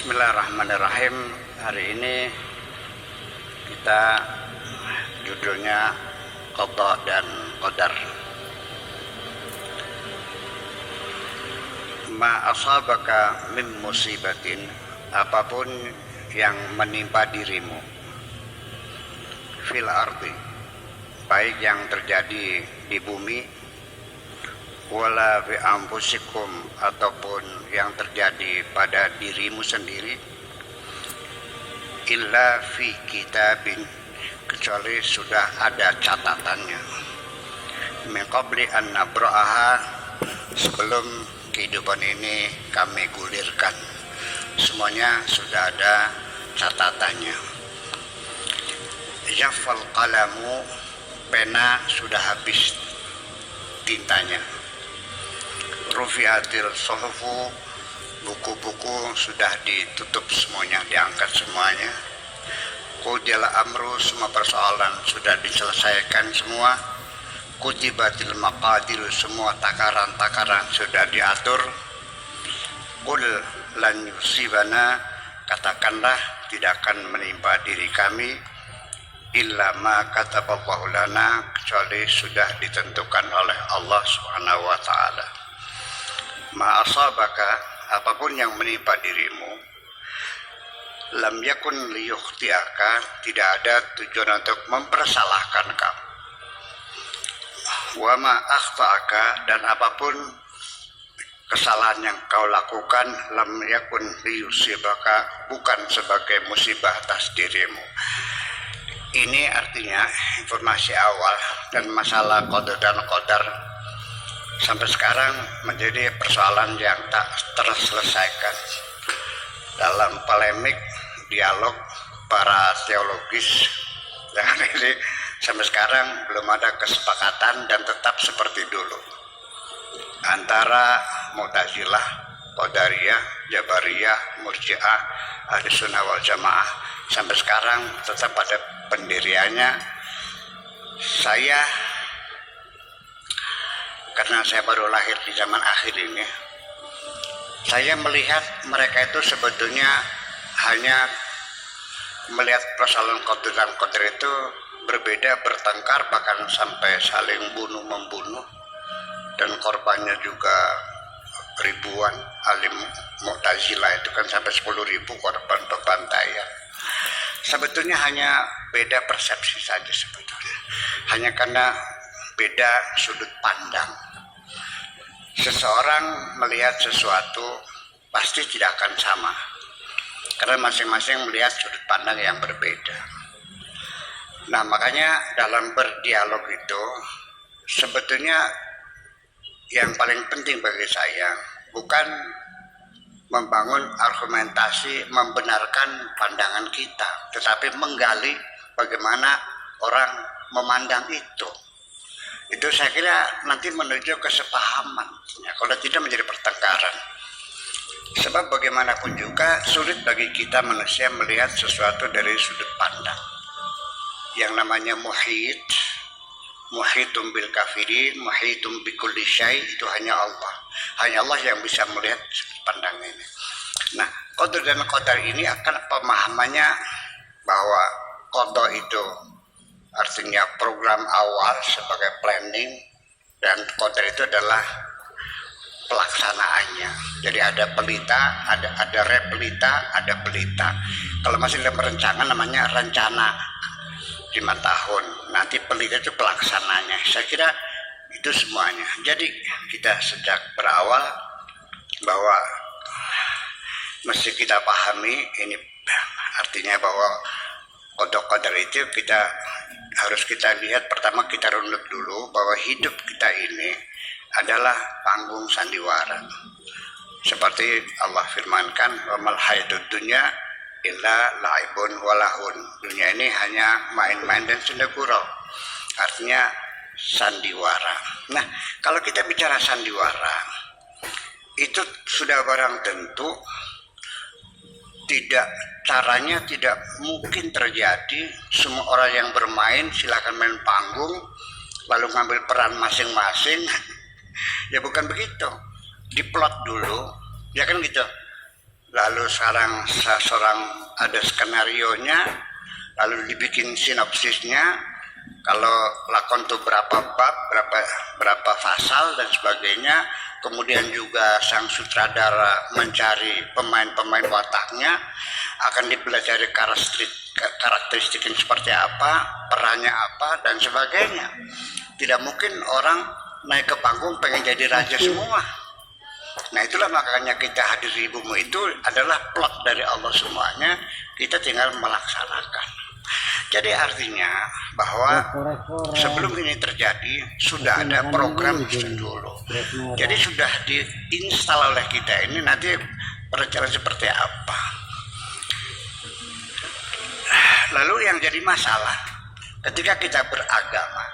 Bismillahirrahmanirrahim. Hari ini kita judulnya Qadha dan Qadar. Ma asabaka min musibatin, apapun yang menimpa dirimu, fil ardi, baik yang terjadi di bumi, wala fi anfusikum, ataupun yang terjadi pada dirimu sendiri, illa fi kitabin, kecuali sudah ada catatannya, min qabli an nabra'aha, sebelum kehidupan ini kami gulirkan, semuanya sudah ada catatannya. Jaffal qalamu, pena sudah habis tintanya. Rufiatil suhufu, buku-buku sudah ditutup semuanya, diangkat semuanya. Qudil amru, semua persoalan sudah diselesaikan semua. Kutibatil maqadir, semua takaran-takaran sudah diatur. Qul lan yusibana, katakanlah tidak akan menimpa diri kami illa ma kataballahu lana, kecuali sudah ditentukan oleh Allah Subhanahu wa taala. Ma asabaka, apapun yang menimpa dirimu, lam yakun liyukhtiaka, tidak ada tujuan untuk mempersalahkan kamu. Wa ma akhta'aka, dan apapun kesalahan yang kau lakukan, lam yakun liyusibaka, bukan sebagai musibah atas dirimu. Ini artinya informasi awal, dan masalah qada dan qadar sampai sekarang menjadi persoalan yang tak terselesaikan. Dalam polemik dialog para teologis, dan ini sampai sekarang belum ada kesepakatan dan tetap seperti dulu antara Mu'tazilah, Qadariyah, Jabariyah, Murji'ah, Ahli Sunnah wal Jamaah. Sampai sekarang tetap pada pendiriannya. Karena saya baru lahir di zaman akhir ini, saya melihat mereka itu sebetulnya hanya melihat persoalan qadar dan qadar itu berbeda, bertengkar, bahkan sampai saling bunuh-membunuh, dan korbannya juga ribuan. Alim Mu'tazilah itu kan sampai 10.000 korban pembantaian. Sebetulnya hanya beda persepsi saja sebetulnya, hanya karena beda sudut pandang. Seseorang melihat sesuatu pasti tidak akan sama, karena masing-masing melihat sudut pandang yang berbeda. Nah, makanya dalam berdialog itu sebetulnya yang paling penting bagi saya bukan membangun argumentasi membenarkan pandangan kita, tetapi menggali bagaimana orang memandang itu. Itu saya kira nanti menuju kesepahaman, kalau tidak menjadi pertengkaran. Sebab bagaimanapun juga sulit bagi kita manusia melihat sesuatu dari sudut pandang. Yang namanya muhitum bil kafirin, muhitum bi kulli syai, itu hanya Allah. Hanya Allah yang bisa melihat sudut pandang ini. Nah, qadar dan qadar ini akan pemahamannya bahwa qadha itu artinya program awal sebagai planning, dan qadar itu adalah pelaksanaannya. Jadi ada pelita, ada repelita, ada pelita. Kalau masih dalam perencanaan namanya rencana 5 tahun. Nanti pelita itu pelaksananya. Saya kira itu semuanya. Jadi kita sejak berawal bahwa mesti kita pahami ini, artinya bahwa qadar itu harus kita lihat. Pertama kita runut dulu bahwa hidup kita ini adalah panggung sandiwara. Seperti Allah firmankan, wa mal hayatud dunya illa la'ibun walahun. Dunia ini hanya main-main dan senda gurau. Artinya sandiwara. Nah, kalau kita bicara sandiwara, itu sudah barang tentu caranya tidak mungkin terjadi. Semua orang yang bermain silakan main panggung lalu ngambil peran masing-masing. Ya bukan begitu. Diplot dulu, ya kan gitu. lalu sekarang seorang ada skenarionya, lalu dibikin sinopsisnya, kalau lakon itu berapa bab, berapa pasal dan sebagainya. Kemudian juga sang sutradara mencari pemain-pemain wataknya, akan dipelajari karakteristiknya seperti apa, perannya apa dan sebagainya. Tidak mungkin orang naik ke panggung pengen jadi raja semua. Nah itulah makanya kita hadir di bumi itu adalah plot dari Allah semuanya, kita tinggal melaksanakan. Jadi artinya bahwa sebelum ini terjadi sudah ada program dulu. Jadi sudah diinstal oleh kita ini nanti perencanaan seperti apa. Lalu yang jadi masalah ketika kita beragama